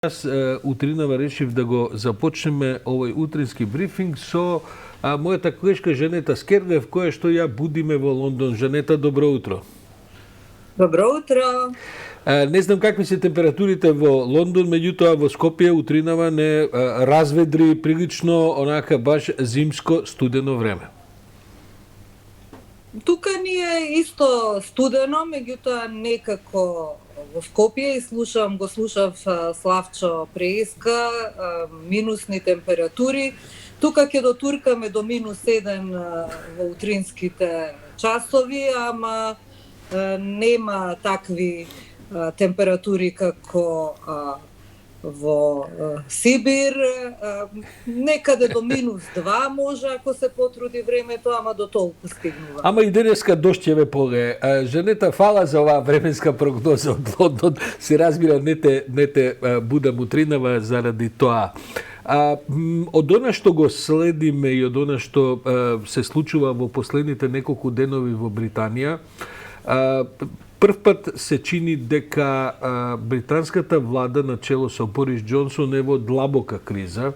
Јас утринава решив да го започнеме овој утрински брифинг со мојата колешка Жанета Скерлев, која што ја будиме во Лондон. Жанета, добро утро. Добро утро. Не знам какви се температурите во Лондон, меѓутоа во Скопје утринава не разведри прилично онака баш зимско студено време. Тука ни е исто студено, меѓутоа некако во Скопје и го слушав Славчо преиска, минусни температури. Тука ќе дотуркаме до -1 во утринските часови, ама нема такви температури како во Сибир, некаде до -2 може ако се потруди времето, ама до толку стигнува. Ама и денеска дожд ќе ве поле. Жанета, фала за оваа временска прогноза од Лондон. Се разбира, не те будам утринава заради тоа. Од она што го следиме и од она што се случува во последните неколку денови во Британија, прв пат се чини дека британската влада на чело со Борис Џонсон е во длабока криза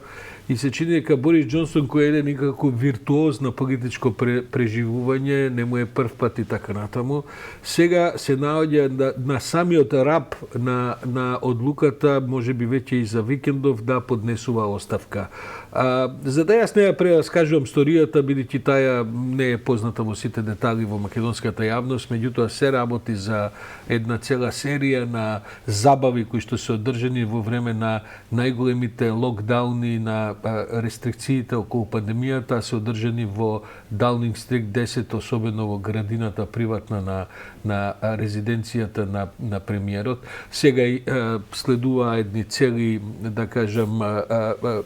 и се чини дека Борис Џонсон, кој е еден некако виртуоз на политичко преживување, не му е прв пат и така натаму, сега се наоѓа на самиот раб на одлуката, можеби веќе и за викендов, да поднесува оставка. За да јас не ја прераскажувам сторијата, бидејќи таа не е позната во сите детали во македонската јавност, меѓутоа се работи за една цела серија на забави кои што се одржани во време на најголемите локдауни, на рестрикциите околу пандемијата, се одржани во Даунинг Стрит 10, особено во градината приватна на резиденцијата на премиерот. Сега и следува едни цели, да кажам,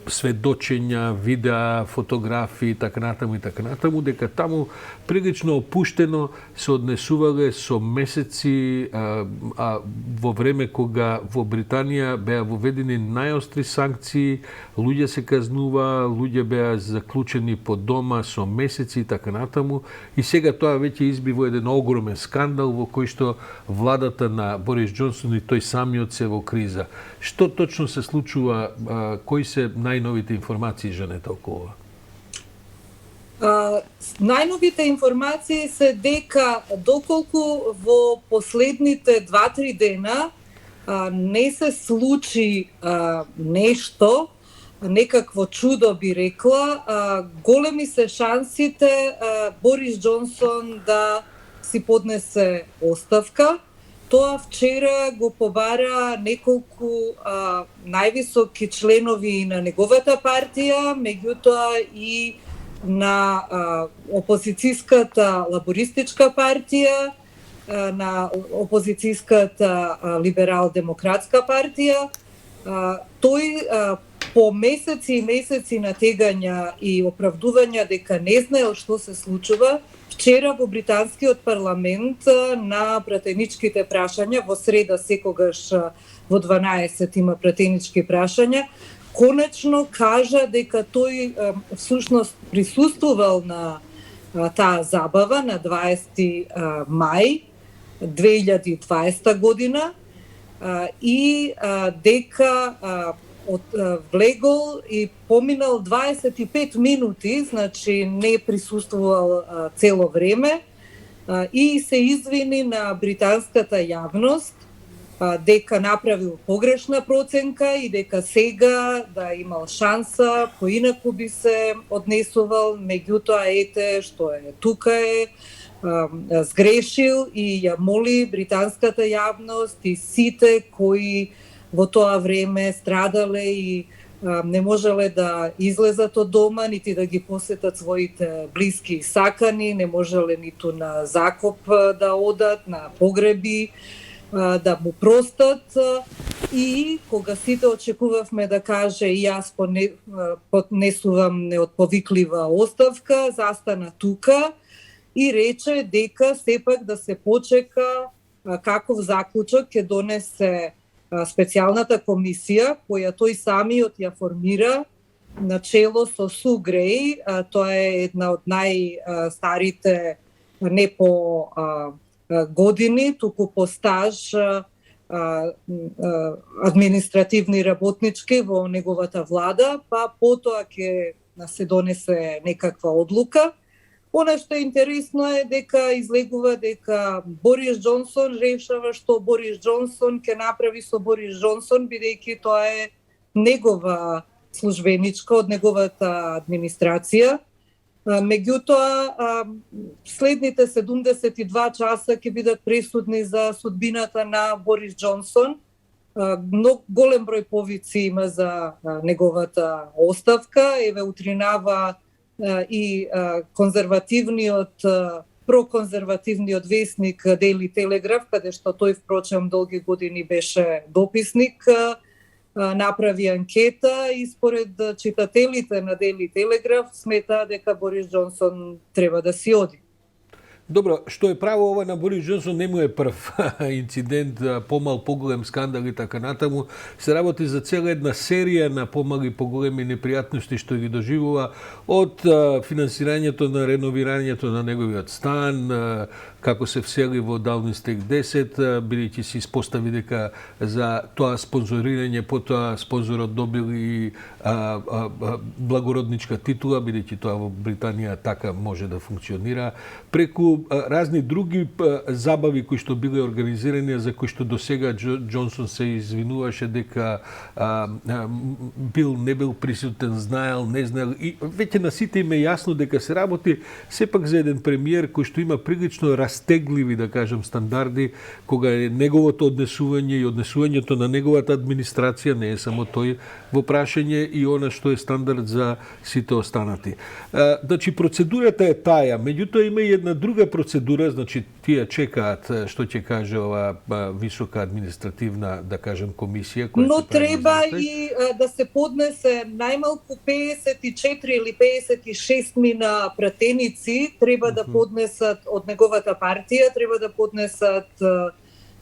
сведочења, видеа, фотографии, така натаму, дека таму прилично опуштено се однесувале со месеци, во време кога во Британија беа воведени најостри санкции, луѓе се казнува, луѓе беа заклучени по дома со месеци и така натаму, и сега тоа веќе изби во еден огромен скандал во кој што владата на Борис Џонсон и тој самиот се во криза. Што точно се случува, кои се најновите информации, Жанета, околу ова? Најновите информации се дека доколку во последните 2-3 дена не се случи нешто, некакво чудо би рекла, големи се шансите Борис Џонсон да си поднесе оставка. Тоа вчера го побара неколку највисоки членови на неговата партија, меѓутоа и на опозицијската лабористичка партија, на опозицијската либерал-демократска партија. Тој по месеци и месеци натегања и оправдувања дека не знаел што се случува, вчера во британскиот парламент на пратеничките прашања, во среда секогаш во 12 има пратенички прашања, конечно кажа дека тој всушност присуствувал на таа забава на 20 мај 2020 година и дека влегол и поминал 25 минути, значи не присуствувал цело време, и се извини на британската јавност дека направил погрешна проценка и дека сега да имал шанса, поинаку би се однесувал, меѓутоа ете што е тука е, сгрешил и ја моли британската јавност и сите кои во тоа време страдале и не можеле да излезат од дома, нити да ги посетат своите блиски и сакани, не можеле ниту на закоп да одат, на погреби, да му простат. И кога сите очекувавме да каже и јас поднесувам неотповиклива оставка, застана тука и рече дека сепак да се почека каков заклучок ќе донесе специјалната комисија, која тој самиот ја формира на чело со Су Греј. Тоа е една од најстарите, не по години, туку по стаж, административни работнички во неговата влада, па потоа ќе се донесе некаква одлука. Она што е интересно е дека излегува дека Борис Џонсон решава што Борис Џонсон ќе направи со Борис Џонсон, бидејќи тоа е негова службеничка од неговата администрација. Меѓутоа, следните 72 часа ќе бидат пресудни за судбината на Борис Џонсон. Многу голем број повици има за неговата оставка. Еве утринава и конзервативниот, проконзервативниот весник Daily Telegraph, каде што тој впрочем долги години беше дописник, направи анкета и според читателите на Daily Telegraph смета дека Борис Џонсон треба да си оди. Добро, што е право ова на Борис Џонсон не му е прв инцидент, помал, поголем скандал и така натаму. Се работи за цела една серија на помали, поголеми непријатности што ги доживува од финансирањето на реновирањето на неговиот стан, како се всели во Даунинг-Стрит 10, бидејќи се испостави дека за тоа спонзорирање потоа спонзорот добил и благородничка титула, бидејќи тоа во Британија така може да функционира, преку разни други забави кои што биле организирани, за кои што досега Џонсон се извинуваше дека не бил присутен, знаел, не знаел, и веќе на сите им е јасно дека се работи сепак за еден премиер кој што има прилично растегливи, да кажам, стандарди, кога е неговото однесување и однесувањето на неговата администрација, не е само тој во прашање, и она што е стандард за сите останати. Значи, процедурата е таја, меѓутоа има и една друга процедура, значи тие чекаат што ќе каже ова висока административна, да кажем, комисија која но треба и да се поднесе најмалку 54 или 56 мина пратеници, треба да поднесат од неговата партија, треба да поднесат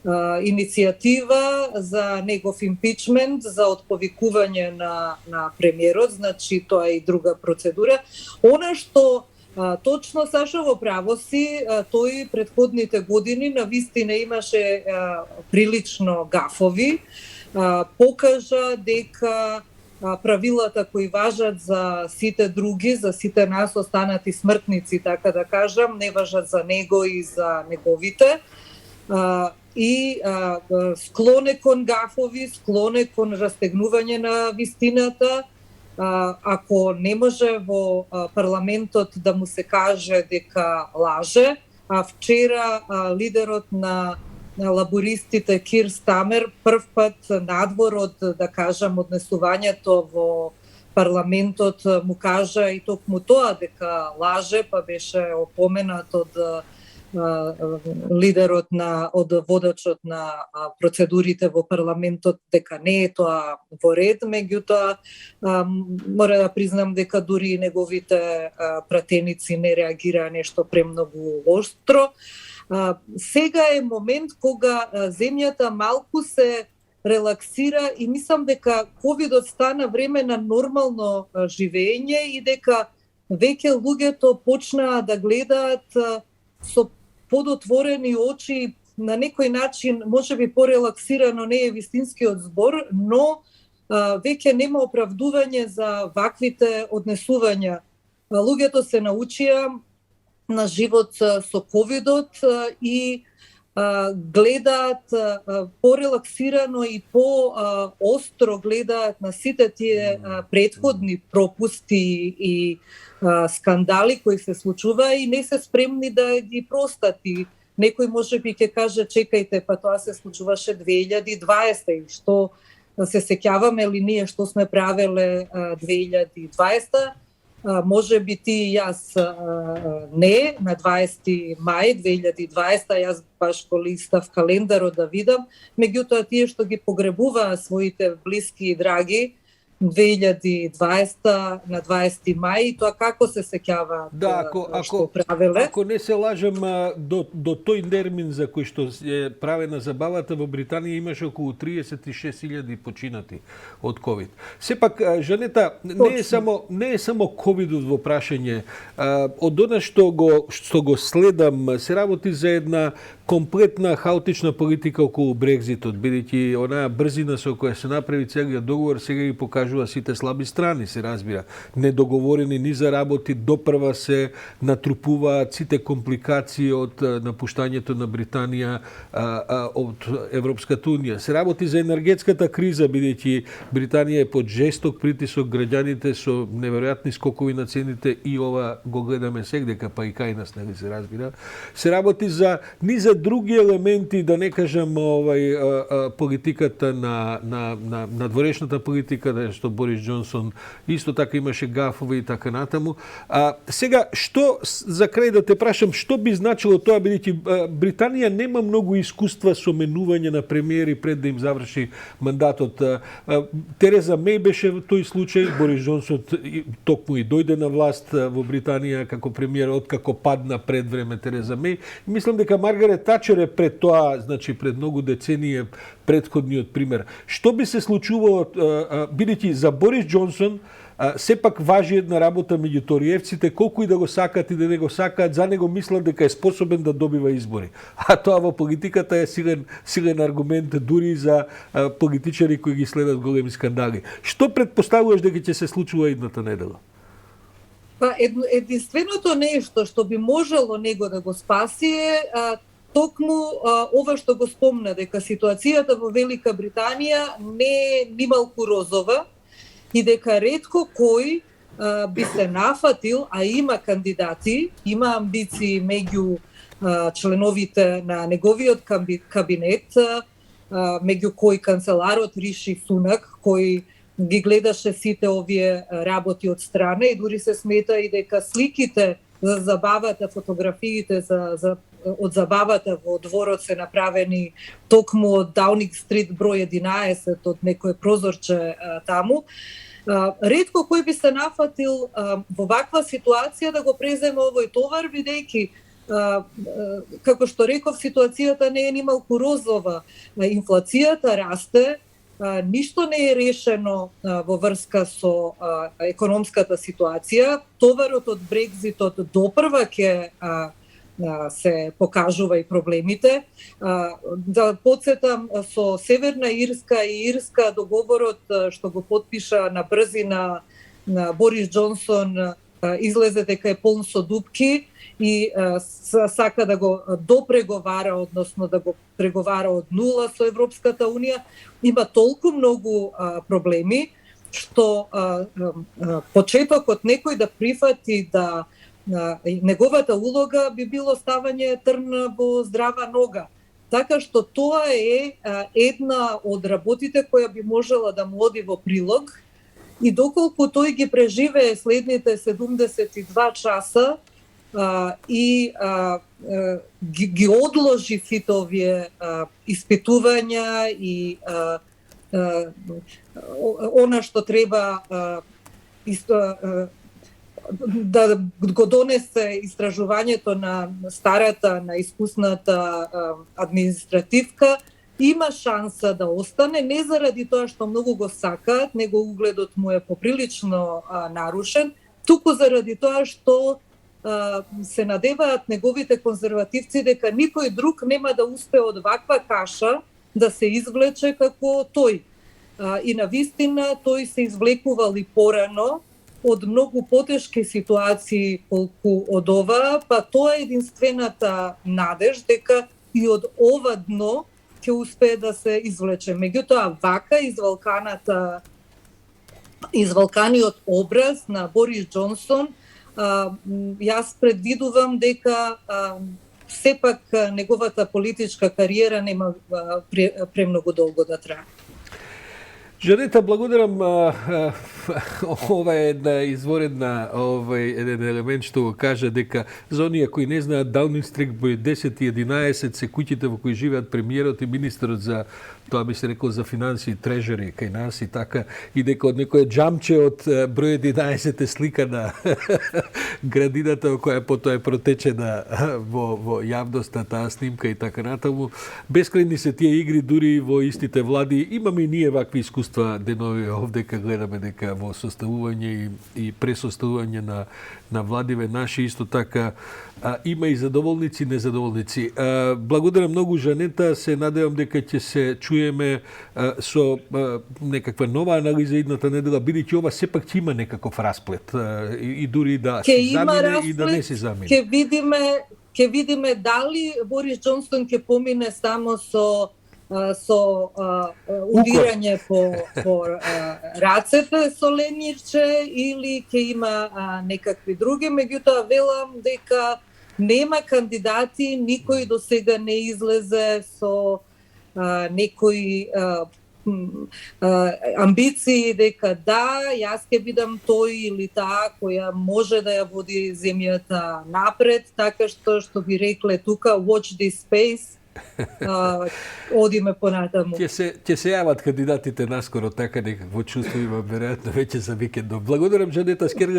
иницијатива за негов импичмент, за отповикување на премиерот, значи тоа е и друга процедура. Она што точно Саша во право си, тој предходните години навистина имаше прилично гафови, покажа дека правилата кои важат за сите други, за сите нас останати смртници, така да кажам, не важат за него и за неговите. И склоне кон гафови, склоне кон растегнување на вистината. Ако не може во парламентот да му се каже дека лаже, а вчера лидерот на лабористите Кир Стамер прв пат надвор од, да кажам, однесувањето во парламентот му кажа и токму тоа дека лаже, па беше опоменат од лидерот од водачот на процедурите во парламентот дека не е тоа во ред, меѓутоа мора да признам дека дури неговите пратеници не реагираа нешто премногу оштро. Сега е момент кога земјата малку се релаксира и мислам дека ковидот стана време на нормално живење и дека веќе луѓето почнаа да гледаат со подотворени очи, на некој начин, можеби порелаксирано не е вистинскиот збор, но веќе нема оправдување за ваквите однесувања. Луѓето се научија на живот со ковидот и гледаат порелаксирано и по-остро гледаат на сите тие претходни пропусти и скандали кои се случува и не се спремни да ги простати. Некој можеби ќе каже чекајте, па тоа се случуваше 2020 и што се сеќаваме ли ние што сме правеле 2020? Може би ти и јас не, на 20 мај 2020, јас баш го листав календарот да видам, меѓутоа тие што ги погребуваа своите блиски и драги, 2020 на 20 мај, тоа како се сеќава што правеле? Ако не се лажам, до тој термин за кој што е правена забавата во Британија имаше околу 36.000 починати од ковид. Сепак, Жанета, не е само ковидот во прашање. Од она што го следам, се работи за една комплетна хаотична политика околу Брекзитот, бидејќи онаа брзина со која се направи целиот договор сега ги покажува сите слаби страни, се разбира. Недоговорени ни за работи, допрва се натрупуваат сите компликации од напуштањето на Британија од Европската унија. Се работи за енергетската криза, бидејќи Британија е под жесток притисок, граѓаните со неверојатни скокови на цените и ова го гледаме сегдека, па и кај нас, нели се разбира. Се работи за други елементи, да не кажам политиката на дворешната политика, што Борис Џонсон исто така имаше гафови и така натаму. Сега, што за крај да те прашам, што би значило тоа, бидејќи Британија нема многу искуства со менување на премиери пред да им заврши мандатот. Тереза Меј беше тој случај, Борис Џонсон токму и дојде на власт во Британија како премиер, откако падна пред време Тереза Меј. Мислам дека Маргарет Тачер е пред тоа, значи пред многу децении претходниот пример. Што би се случувало, бидејќи за Борис Џонсон сепак важи една работа меѓу ториевците, колку и да го сакаат и да не го сакаат, за него мислат дека е способен да добива избори. А тоа во политиката е силен аргумент дури за политичари кои ги следат големи скандали. Што предпоставуваш дека ќе се случува идната недела? Па единственото нешто што би можело него да го спаси е токму ова што го спомна, дека ситуацијата во Велика Британија не е нималку розова и дека ретко кој би се нафатил, а има кандидати, има амбиции меѓу членовите на неговиот кабинет, меѓу кој канцеларот Риши Сунак, кој ги гледаше сите овие работи од страна и дури се смета и дека сликите за забавата, фотографиите од забавата во дворот се направени токму од Даунинг Стрит број 11 од некое прозорче таму. Ретко кој би се нафатил во ваква ситуација да го преземе овој товар, бидејќи како што реков, ситуацијата не е нималку розова. Инфлацијата расте, ништо не е решено во врска со економската ситуација. Товарот од Брекзитот допрва ќе се покажува и проблемите. Да подсетам, со Северна Ирска и Ирска договорот што го потпиша на брзина на Борис Џонсон излезе дека е полн со дупки и сака да го допреговара, односно да го преговара од нула со Европската унија. Има толку многу проблеми што почетокот некој да прифати да неговата улога би било ставање трн во здрава нога. Така што тоа е една од работите која би можела да му оди во прилог и доколку тој ги преживее следните 72 часа и ги одложи сите овие испитувања и она што треба да го донесе истражувањето на старата, на искусната административка, има шанса да остане, не заради тоа што многу го сакаат, него угледот му е поприлично нарушен, туку заради тоа што се надеваат неговите конзервативци дека никој друг нема да успее од ваква каша да се извлече како тој. И навистина тој се извлекувал и порано од многу потешки ситуации колку од ова, па тоа е единствената надеж дека и од ова дно ќе успее да се извлече. Меѓутоа, вака извалканиот образ на Борис Џонсон, јас предвидувам дека сепак неговата политичка кариера нема премногу долго да трае. Жанета, благодарам. Ова е една изворедна еден елемент што го кажа дека за оние кои не знаат, Даунинг Стрит број 10 и 11 се куќите во кои живеат премиерот и министерот за тоа би се рекол за финансии, трежери кај нас и така, и дека од некој джамче од број 11 е слика на градината која потоа е протечена во јавноста, таа снимка и така натаму. Бескрајни се тие игри дури во истите влади. Имаме и ние вакви искуства денови овде кога гледаме дека во составување и пресоставување на владиве наши исто така има и задоволници и незадоволници. Благодарам многу, Жанета, се надевам дека ќе се чуеме со некаква нова анализа идната недела, бидејќи ова сепак ќе има некаков расплет и дури да се замине и да не се замине. Ќе видиме дали Борис Џонсон ќе помине само со удирање по рацете со ленирче или ќе има некакви други. Меѓутоа велам дека нема кандидати, никој до сега не излезе со некои амбиции дека да, јас ќе бидам тој или таа која може да ја води земјата напред, така што би рекле тука watch this space. Одиме понатаму. Ќе се јават кандидатите наскоро, така некакво чувство имам веројатно веќе за викендов. Благодарам, Жанета Скерлев.